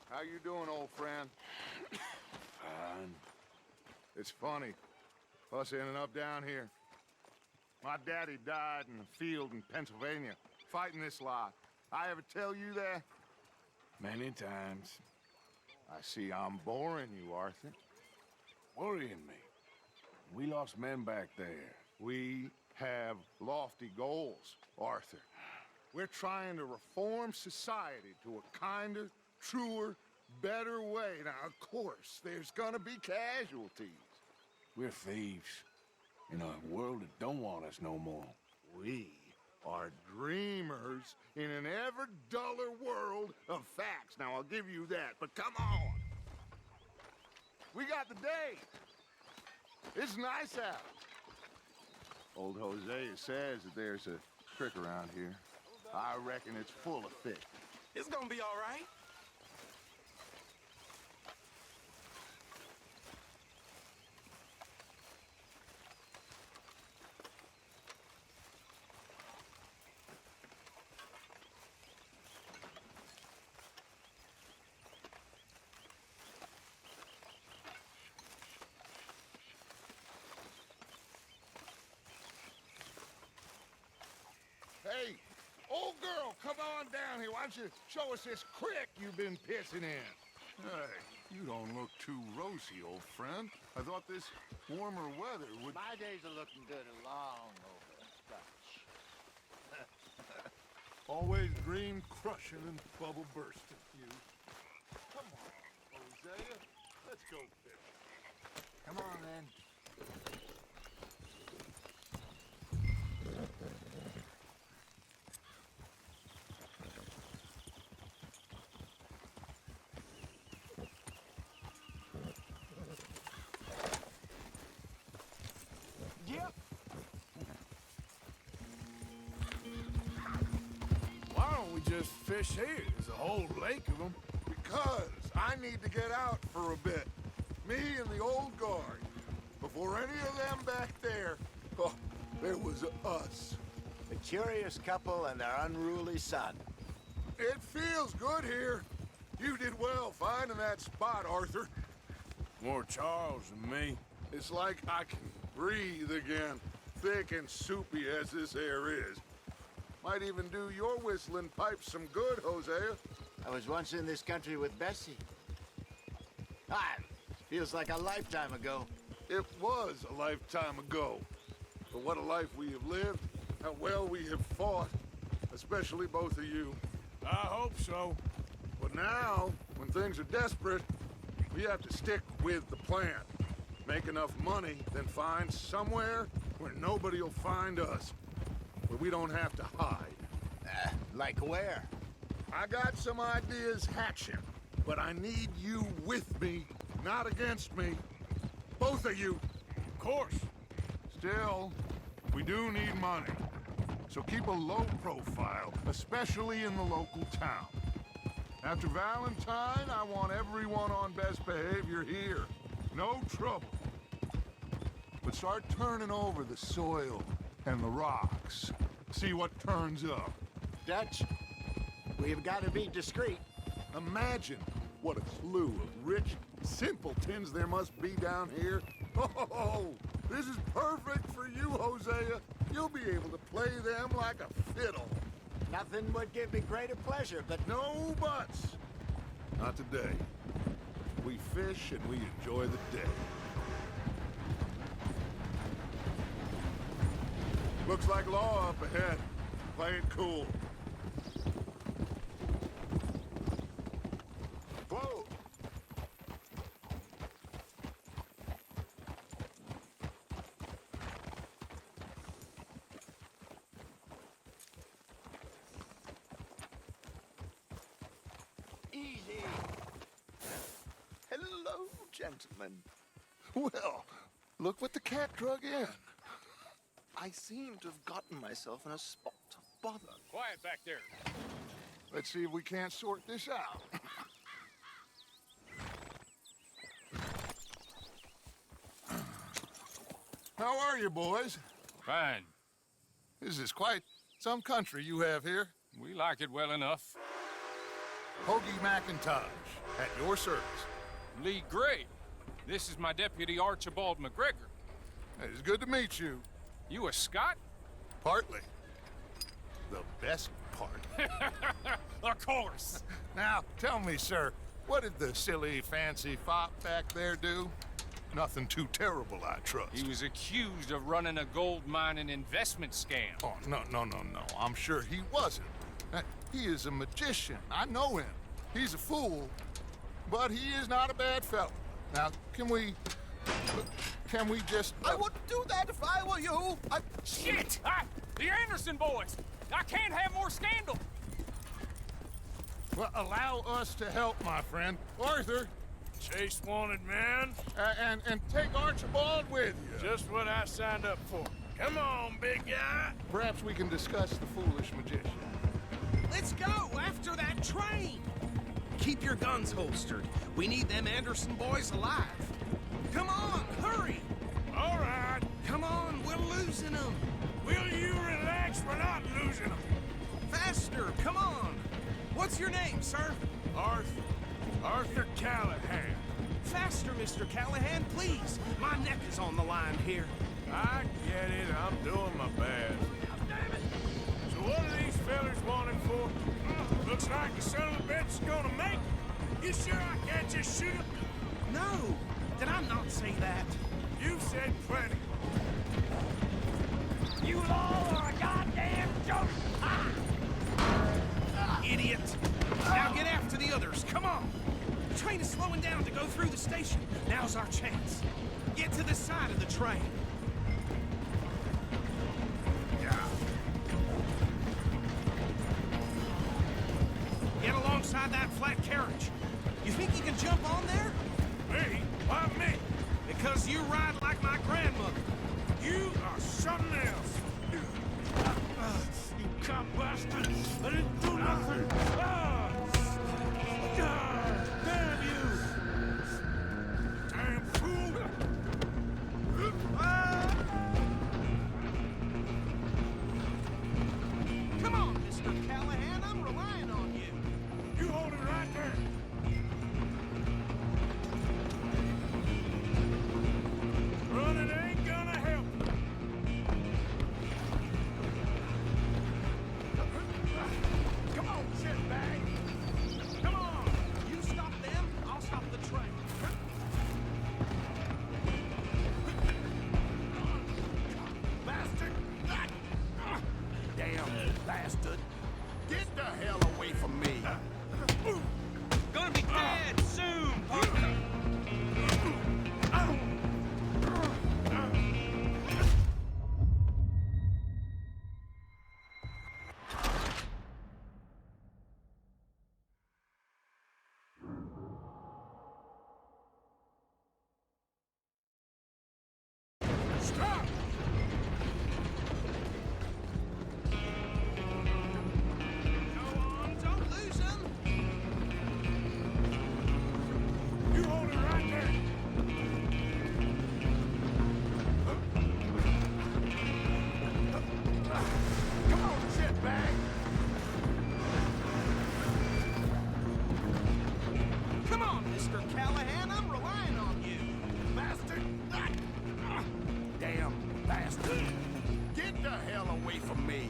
How you doing, old friend? Fine. It's funny, us ending up down here. My daddy died in the field in Pennsylvania, fighting this lot. I ever tell you that? Many times. I see I'm boring you, Arthur. Worrying me. We lost men back there. We have lofty goals, Arthur. We're trying to reform society to a kinder, truer, better way. Now, of course, there's gonna be casualties. We're thieves. In a world that don't want us no more. We are dreamers in an ever duller world of facts. Now, I'll give you that, but come on. We got the day. It's nice out. Old Hosea says that there's a trick around here. I reckon it's full of fish. It's gonna be all right. Hey, old girl, come on down here. Why don't you show us this creek you've been pissing in? Hey, you don't look too rosy, old friend. I thought this warmer weather would... My days are looking good along over Scotch. Always dream crushing and bubble bursting, you. Come on, Hosea. Let's go fish. Come on, then. Yep. Why don't we just fish here? There's a whole lake of them. Because I need to get out for a bit. Me and the old guard. Before any of them back there, oh, there was us. The curious couple and their unruly son. It feels good here. You did well finding that spot, Arthur. More Charles than me. It's like I can breathe again, thick and soupy as this air is. Might even do your whistling pipes some good, Hosea. I was once in this country with Bessie. Ah, feels like a lifetime ago. It was a lifetime ago. But what a life we have lived, how well we have fought, especially both of you. I hope so. But now, when things are desperate, we have to stick with the plan. Make enough money, then find somewhere where nobody will find us. Where we don't have to hide. Like where? I got some ideas hatching, but I need you with me, not against me. Both of you. Of course. Still, we do need money. So keep a low profile, especially in the local town. After Valentine, I want everyone on best behavior here. No trouble. But start turning over the soil and the rocks. See what turns up. Dutch, we've got to be discreet. Imagine what a slew of rich simpletons there must be down here. Oh, this is perfect for you, Hosea. You'll be able to play them like a fiddle. Nothing would give me greater pleasure, but No buts. Not today. We fish and we enjoy the day. Looks like law up ahead. Play it cool. whoa! Easy. Hello, gentlemen. Well, look what the cat drug in. I seem to have gotten myself in a spot of bother. Quiet back there. Let's see if we can't sort this out. How are you, boys? Fine. This is quite some country you have here. We like it well enough. Hoagie McIntosh. At your service. Lee Gray. This is my deputy Archibald McGregor. It's good to meet you. You a Scot? Partly. The best part. Of course. Now, tell me, sir, what did the silly, fancy fop back there do? Nothing too terrible, I trust. He was accused of running a gold mining investment scam. Oh, no. I'm sure he wasn't. He is a magician. I know him. He's a fool, but he is not a bad fellow. Now, can we just... I wouldn't do that if I were you. Shit! The Anderson boys! I can't have more scandal! Well, allow us to help, my friend. Arthur, Chase wanted man. and take Archibald with you. Just what I signed up for. Come on, big guy. Perhaps we can discuss the foolish magician. Let's go after that train! Keep your guns holstered. We need them Anderson boys alive. Come on, hurry! All right. Come on, we're losing them. Will you relax? We're not losing them. Faster, come on. What's your name, sir? Arthur Callahan. Faster, Mr. Callahan, please. My neck is on the line here. I get it. I'm doing my best. Damn it! So what are these fellers wanting for? Looks like the son of a bitch is gonna make it. You sure I can't just shoot him? No! Did I not say that? You said plenty. You all are a goddamn joke! Idiot! Now get after the others, come on! The train is slowing down to go through the station. Now's our chance. Get to the side of the train. Get alongside that flat carriage. You think you can jump on there? Me? Why me? Because you ride like my grandmother. You are something else. You cop bastard! I didn't do nothing! Damn you! Damn fool! Come on, Mr. Callahan, I'm relying on you. You hold it right there! Running ain't gonna help. Come on, shitbag. Come on. You stop them, I'll stop the train. Bastard! Damn bastard! Get the hell away from me! Gonna be dead soon, partner. Stop! Go on, don't lose them. You hold it right there! Come on, shitbag! Come on, Mr. Callahan, I'm relying on you. Bastard! Damn bastard! Get the hell away from me!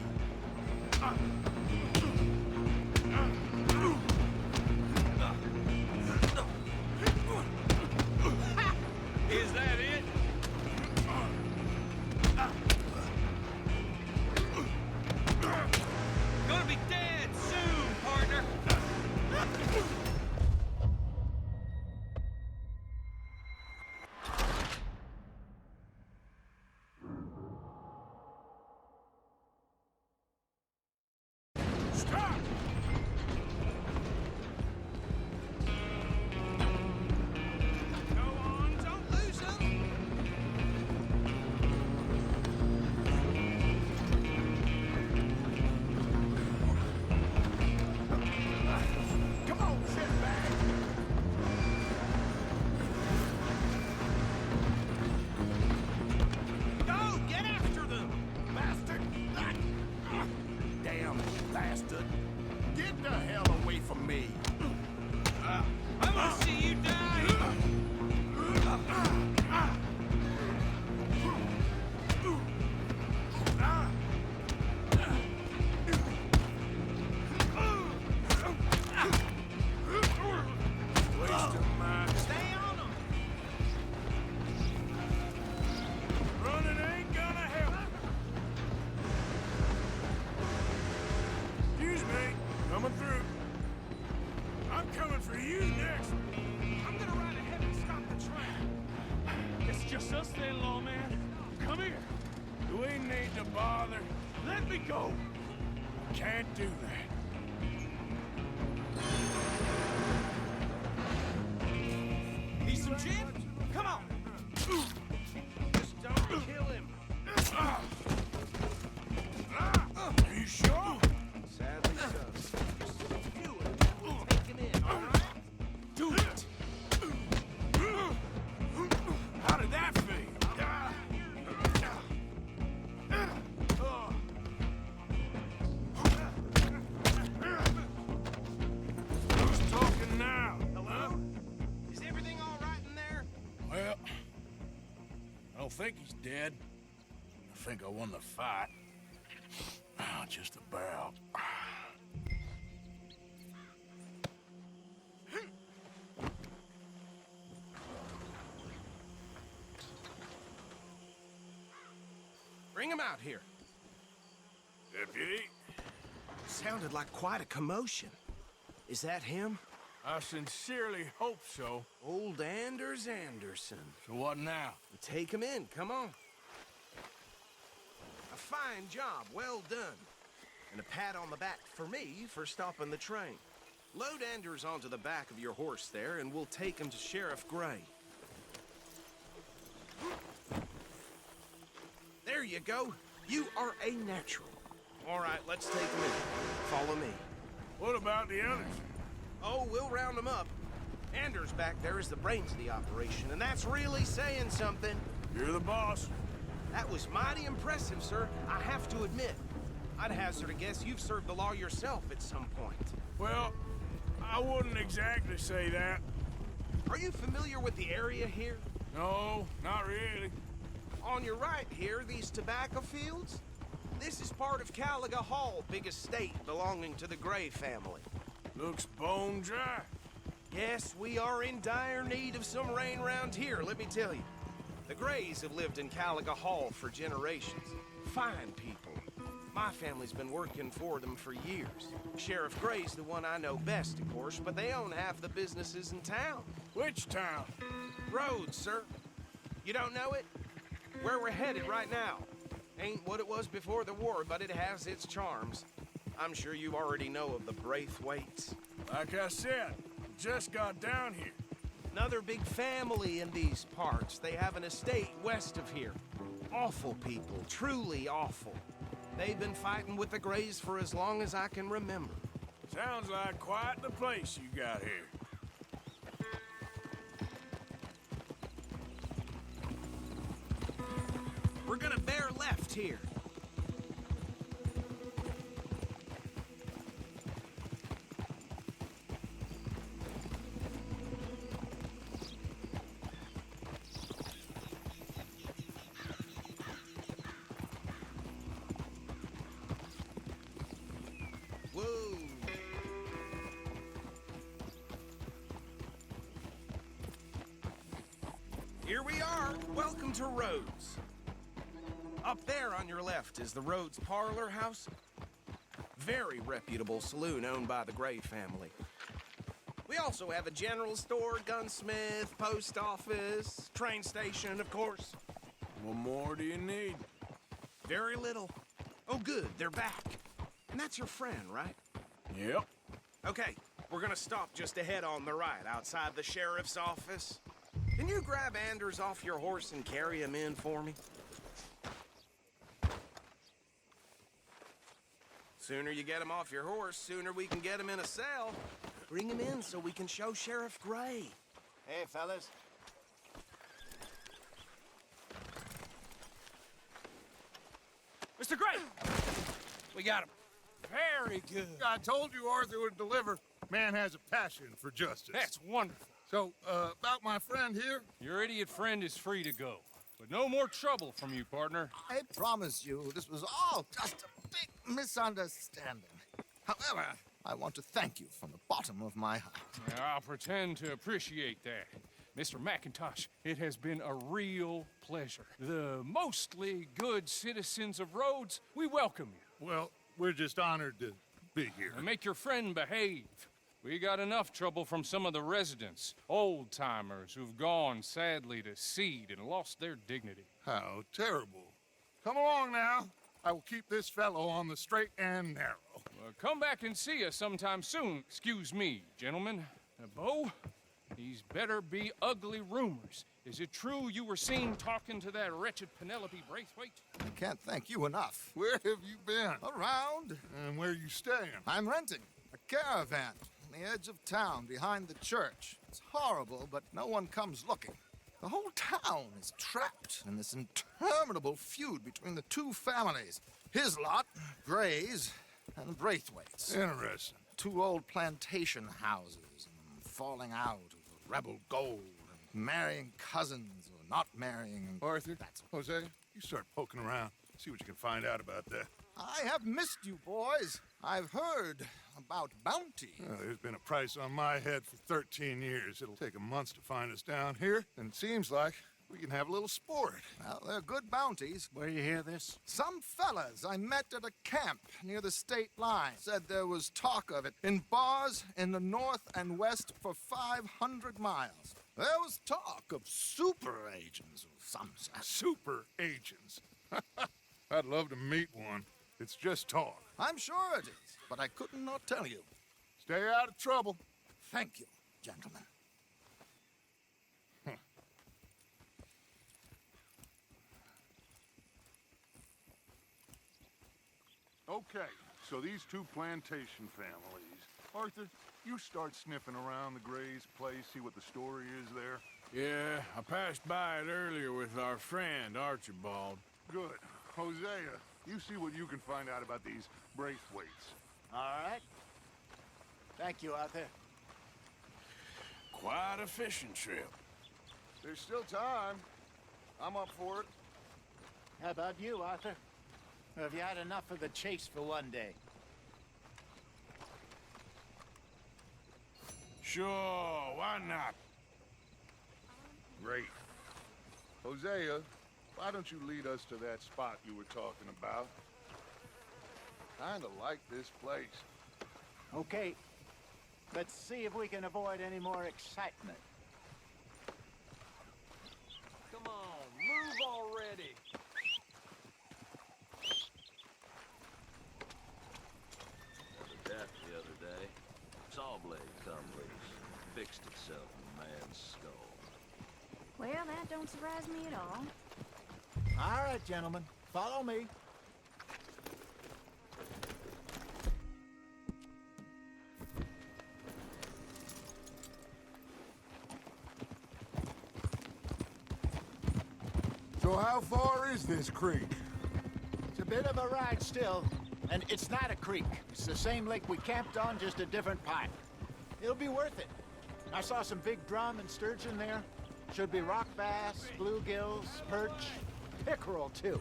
Is that it? Gonna be dead soon, partner. Just then, lawman. Come here. Do we need to bother? Let me go. Can't do that. Need some gin? Come on. Just don't kill him. Are you sure? Sadly so. Just a few of them will take him in, all right? Do it. How did that feel? Who's talking now? Hello? Is everything all right in there? Well, I don't think he's dead. I think I won the fight. Just about. Bring him out here. Deputy, Sounded like quite a commotion. Is that him? I sincerely hope so. Old Anders Anderson. So what now? Take him in, come on. A fine job, well done. And a pat on the back for me for stopping the train. Load Anders onto the back of your horse there, and we'll take him to Sheriff Gray. There you go. You are a natural. All right, let's take him in. Follow me. What about the others? Oh, we'll round them up. Anders back there is the brains of the operation, and that's really saying something. You're the boss. That was mighty impressive, sir. I have to admit. I'd hazard a guess you've served the law yourself at some point. Well, I wouldn't exactly say that. Are you familiar with the area here? No, not really. On your right here, these tobacco fields? This is part of Caliga Hall, big estate belonging to the Gray family. Looks bone dry. Yes, we are in dire need of some rain round here, let me tell you. The Grays have lived in Caliga Hall for generations. Fine people. My family's been working for them for years. Sheriff Gray's the one I know best, of course, but they own half the businesses in town. Which town? Rhodes, sir. You don't know it? Where we're headed right now. Ain't what it was before the war, but it has its charms. I'm sure you already know of the Braithwaites. Like I said, just got down here. Another big family in these parts. They have an estate west of here. Awful people, truly awful. They've been fighting with the Grays for as long as I can remember. Sounds like quite the place you got here. We're gonna bear left here. Whoa. Here we are. Welcome to Rhodes. Up there on your left is the Rhodes Parlor House. Very reputable saloon owned by the Gray family. We also have a general store, gunsmith, post office, train station, of course. What more do you need? Very little. Oh, good, they're back. And that's your friend, right? Yep. Okay, we're gonna stop just ahead on the right, outside the sheriff's office. Can you grab Anders off your horse and carry him in for me? Sooner you get him off your horse, sooner we can get him in a cell. Bring him in so we can show Sheriff Gray. Hey, fellas. Mr. Gray! We got him. Very good. I told you Arthur would deliver. Man has a passion for justice. That's wonderful. So, about my friend here, Your idiot friend is free to go. But no more trouble from you, partner. I promise you, this was all just a big misunderstanding. However, I want to thank you from the bottom of my heart. I'll pretend to appreciate that. Mr. McIntosh, it has been a real pleasure. The mostly good citizens of Rhodes, we welcome you. well, we're just honored to be here. And make your friend behave. We got enough trouble from some of the residents, old-timers who've gone, sadly, to seed and lost their dignity. How terrible. Come along now. I will keep this fellow on the straight and narrow. Come back and see us sometime soon. Excuse me, gentlemen. Bo, these better be ugly rumors. Is it true you were seen talking to that wretched Penelope Braithwaite? I can't thank you enough. Where have you been? Around. And where you staying? I'm renting a caravan on the edge of town behind the church. It's horrible, but no one comes looking. The whole town is trapped in this interminable feud between the two families. His lot, Gray's, and Braithwaite's. Interesting. Two old plantation houses, and falling out over rebel gold, and marrying cousins or not marrying. And Arthur, that's Jose, you start poking around. See what you can find out about that. I have missed you, boys. I've heard about bounty. There's been a price on my head for 13 years. It'll take a month to find us down here, and it seems like we can have a little sport. Well, they're good bounties. Where you hear this? Some fellas I met at a camp near the state line said there was talk of it in bars in the north and west for 500 miles. There was talk of super agents of some sort. Super agents. I'd love to meet one. It's just talk. I'm sure it is, but I couldn't not tell you. Stay out of trouble. Thank you, gentlemen. Okay, so these two plantation families. Arthur, you start sniffing around the Gray's place, see what the story is there. Yeah, I passed by it earlier with our friend, Archibald. Good. Hosea, you see what you can find out about these Braithwaites. All right. Thank you, Arthur. Quite a fishing trip. There's still time. I'm up for it. How about you, Arthur? Or have you had enough of the chase for one day? Sure, why not? Great. Hosea, why don't you lead us to that spot you were talking about? Kinda like this place. Okay. Let's see if we can avoid any more excitement. Come on, move already. Had a death the other day. Saw blade come loose. Fixed itself in a man's skull. Well, that don't surprise me at all. All right, gentlemen. Follow me. So how far is this creek? It's a bit of a ride still, and it's not a creek. It's the same lake we camped on, just a different part. It'll be worth it. I saw some big drum and sturgeon there. Should be rock bass, bluegills, perch, pickerel too.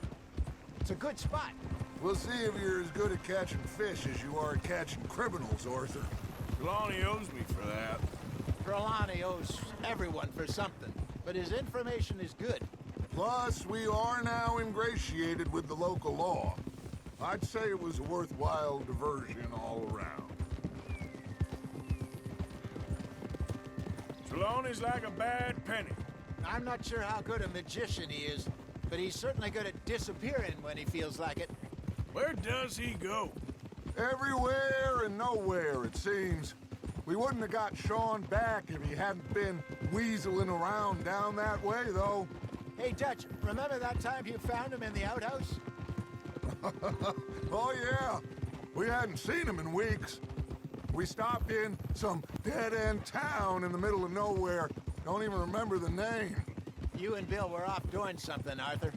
It's a good spot. We'll see if you're as good at catching fish as you are at catching criminals, Arthur. Trelawney owes me for that. Trelawney owes everyone for something, but his information is good. Plus, we are now ingratiated with the local law. I'd say it was a worthwhile diversion all around. Trelawney's like a bad penny. I'm not sure how good a magician he is, but he's certainly good at disappearing when he feels like it. Where does he go? Everywhere and nowhere, it seems. We wouldn't have got Sean back if he hadn't been weaseling around down that way, though. Hey, Dutch, remember that time you found him in the outhouse? Oh, yeah. We hadn't seen him in weeks. We stopped in some dead-end town in the middle of nowhere. Don't even remember the name. You and Bill were off doing something, Arthur.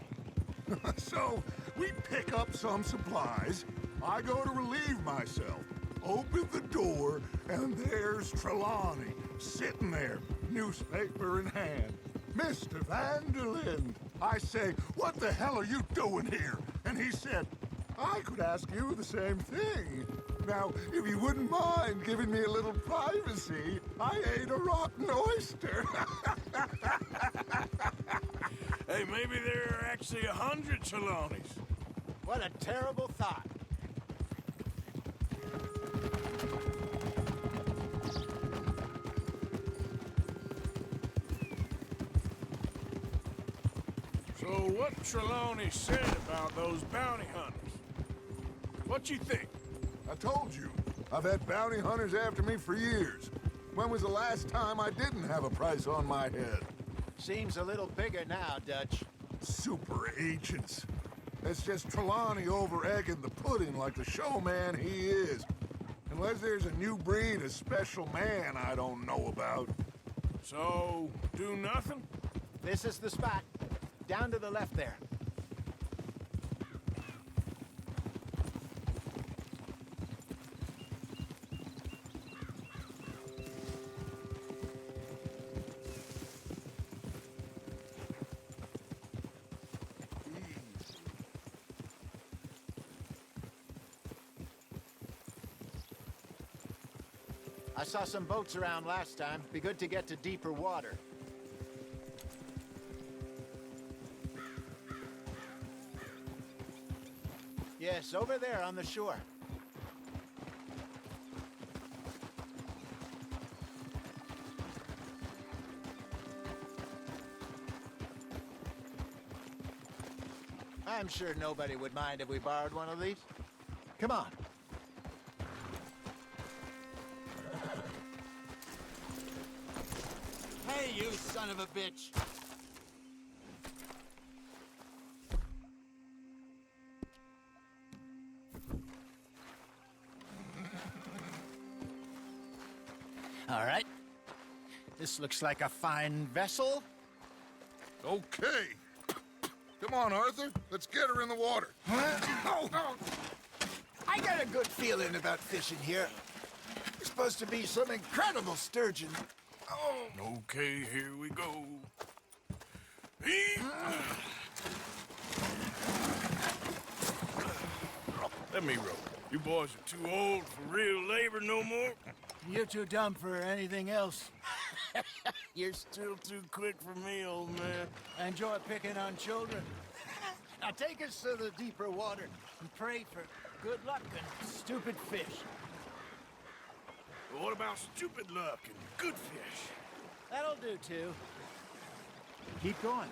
So, we pick up some supplies. I go to relieve myself. Open the door, and there's Trelawney, sitting there, newspaper in hand. Mr. Vanderlyn. I say, what the hell are you doing here? And he said, I could ask you the same thing. Now, if you wouldn't mind giving me a little privacy, I ate a rotten oyster. Hey, maybe there are actually 100 Trelawneys. What a terrible thought. So what Trelawney said about those bounty hunters? What you think? I told you, I've had bounty hunters after me for years. When was the last time I didn't have a price on my head? Seems a little bigger now, Dutch. Super agents. It's just Trelawney over-egging the pudding like the showman he is. Unless there's a new breed of special man I don't know about. So, do nothing? This is the spot. Down to the left there. I saw some boats around last time. Be good to get to deeper water. Yes, over there on the shore. I'm sure nobody would mind if we borrowed one of these. Come on. Hey, you son of a bitch! All right. This looks like a fine vessel. Okay. Come on, Arthur. Let's get her in the water. Oh. I got a good feeling about fishing here. There's supposed to be some incredible sturgeon. Oh. Okay, here we go. Let me row. You boys are too old for real labor no more. You're too dumb for anything else. You're still too quick for me, old man. I enjoy picking on children. Now take us to the deeper water and pray for good luck and stupid fish. But what about stupid luck and good fish? That'll do, too. Keep going.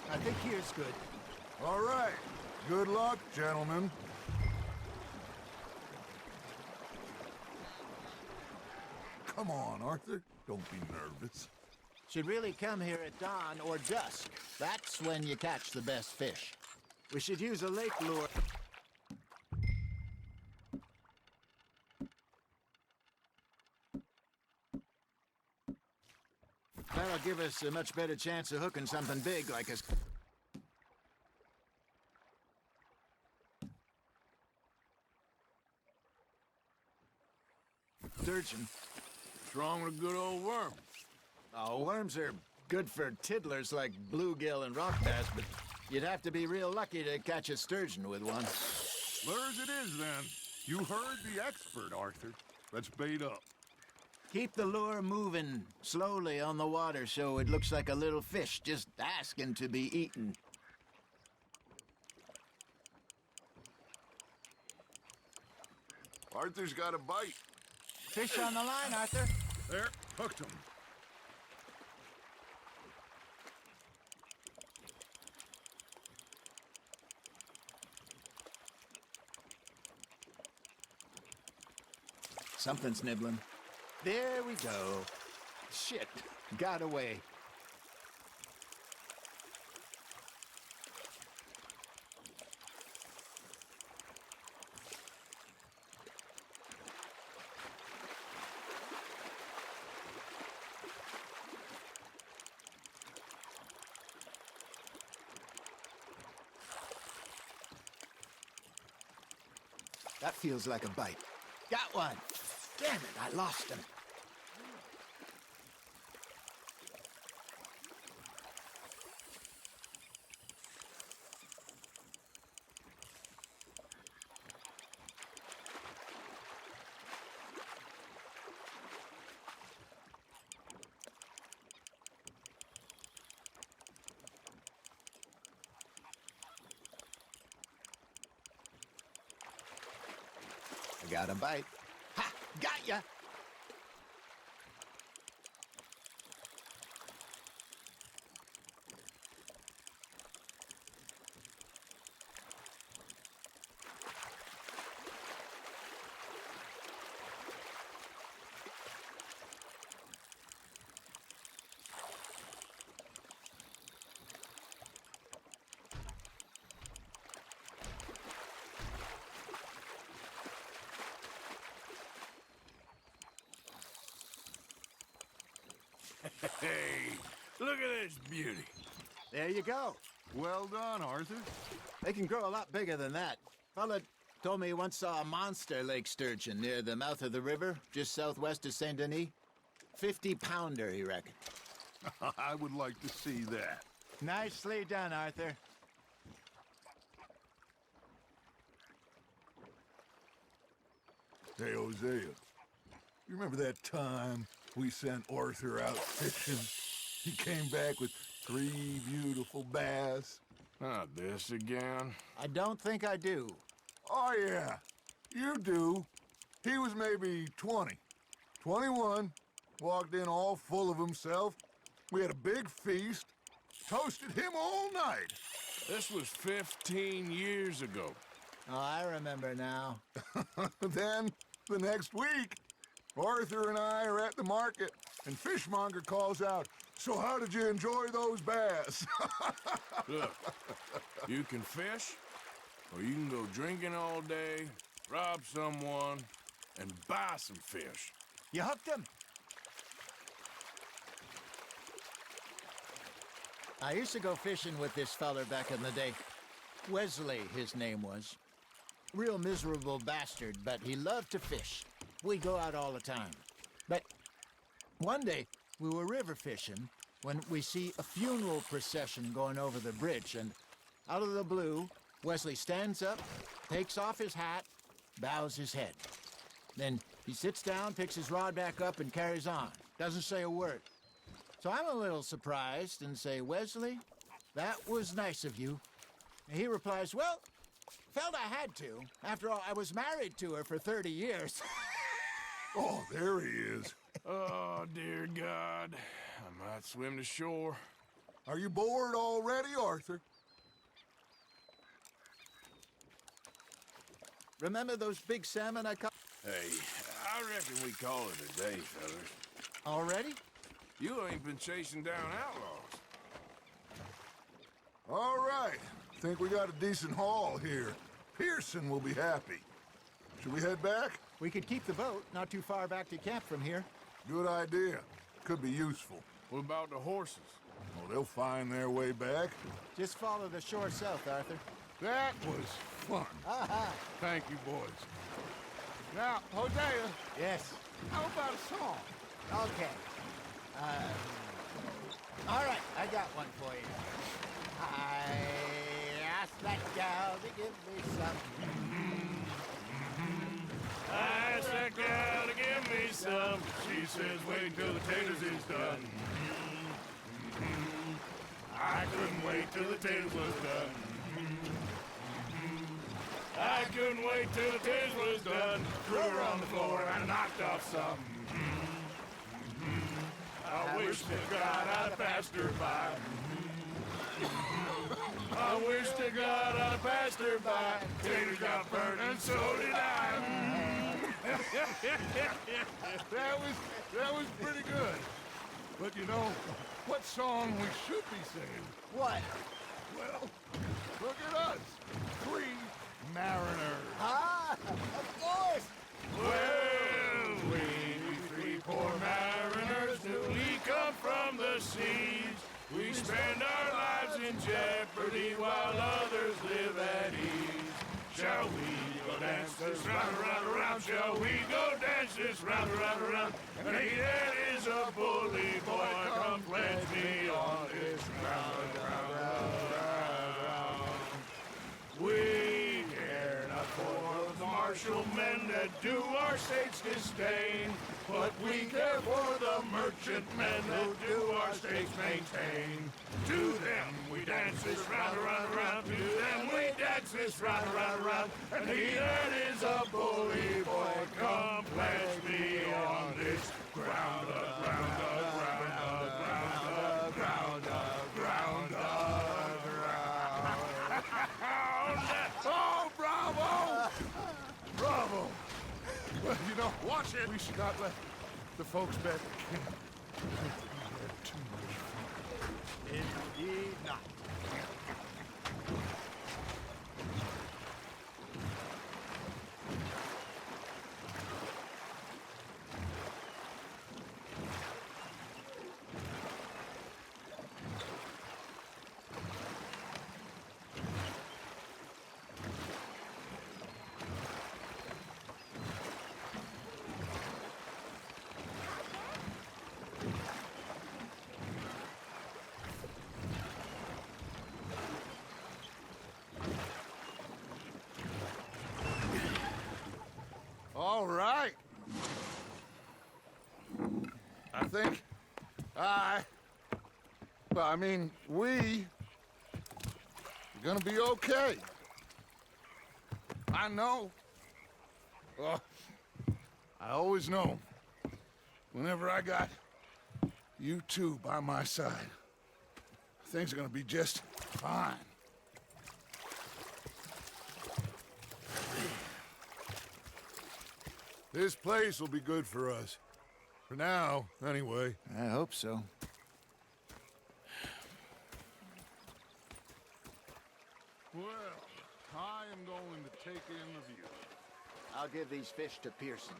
I think here's good. All right. Good luck, gentlemen. Come on, Arthur. Don't be nervous. Should really come here at dawn or dusk. That's when you catch the best fish. We should use a lake lure. That'll give us a much better chance of hooking something big like a... sturgeon. What's wrong with a good old worm? Oh, worms are good for tiddlers like bluegill and rock bass, but you'd have to be real lucky to catch a sturgeon with one. Lures it is, then. You heard the expert, Arthur. Let's bait up. Keep the lure moving slowly on the water so it looks like a little fish just asking to be eaten. Arthur's got a bite. Fish on the line, Arthur. There, hooked him. Something's nibbling. There we go. Shit, got away. That feels like a bite. Got one. Damn it, I lost him. I got a bite. Ha! Got ya! Hey, look at this beauty. There you go. Well done, Arthur. They can grow a lot bigger than that. Fella told me he once saw a monster lake sturgeon near the mouth of the river, just southwest of Saint Denis. 50-pounder, he reckoned. I would like to see that. Nicely done, Arthur. Hey, Hosea, you remember that time we sent Arthur out fishing? He came back with 3 beautiful bass. Not this again. I don't think I do. Oh, yeah, you do. He was maybe 20, 21, walked in all full of himself. We had a big feast, toasted him all night. This was 15 years ago. Oh, I remember now. Then, the next week, Arthur and I are at the market, and Fishmonger calls out, "So how did you enjoy those bass?" Look, you can fish, or you can go drinking all day, rob someone, and buy some fish. You hooked him? I used to go fishing with this feller back in the day. Wesley, his name was. Real miserable bastard, but he loved to fish. We'd go out all the time. But one day, we were river fishing when we see a funeral procession going over the bridge, and out of the blue, Wesley stands up, takes off his hat, bows his head. Then he sits down, picks his rod back up, and carries on. Doesn't say a word. So I'm a little surprised and say, "Wesley, that was nice of you." And he replies, "Well, felt I had to. After all, I was married to her for 30 years. Oh, there he is. Oh, dear God. I might swim to shore. Are you bored already, Arthur? Remember those big salmon I caught Hey, I reckon we call it a day, fellas. already? You ain't been chasing down outlaws. All right. Think we got a decent haul here. Pearson will be happy. Should we head back? We could keep the boat not too far back to camp from here. Good idea. Could be useful. What about the horses? Oh, they'll find their way back. Just follow the shore south, Arthur. That was fun. Aha! Thank you, boys. Now, Hosea, Yes. how about a song? Okay. All right, I got one for you. I asked that gal to give me some. I asked that gal to give me some. She says, wait till the taters is done. I couldn't wait till the taters was done. I couldn't wait till the taters was done. Threw her on the floor and I knocked off some. I wish to God I'd passed her by. I wish to God I'd passed her by. Taters got burned and so did I. That was pretty good. But you know, what song we should be singing? What? Well, look at us. 3 mariners. Ah, of course. Well, we 3 poor mariners newly come from the seas. We spend our lives in jeopardy while others live at ease. Shall we go dance this round, around, around? Shall we go dance this round, around, around? And he that is a bully boy, come pledge me on this round, round, round, round, round. We care not for the martial men that do our state's disdain, but we care for the merchant men that do our state's maintain. To them we dance this round, around, around. To them we dance this round, around, around. And he that is a bully boy, Well, you know, watch it. We should not let the folks back at camp have too much fun. Indeed not. All right. I think we are gonna be okay. I know. I always know. Whenever I got you two by my side, things are gonna be just fine. This place will be good for us. For now, anyway. I hope so. Well, I am going to take in the view. I'll give these fish to Pearson.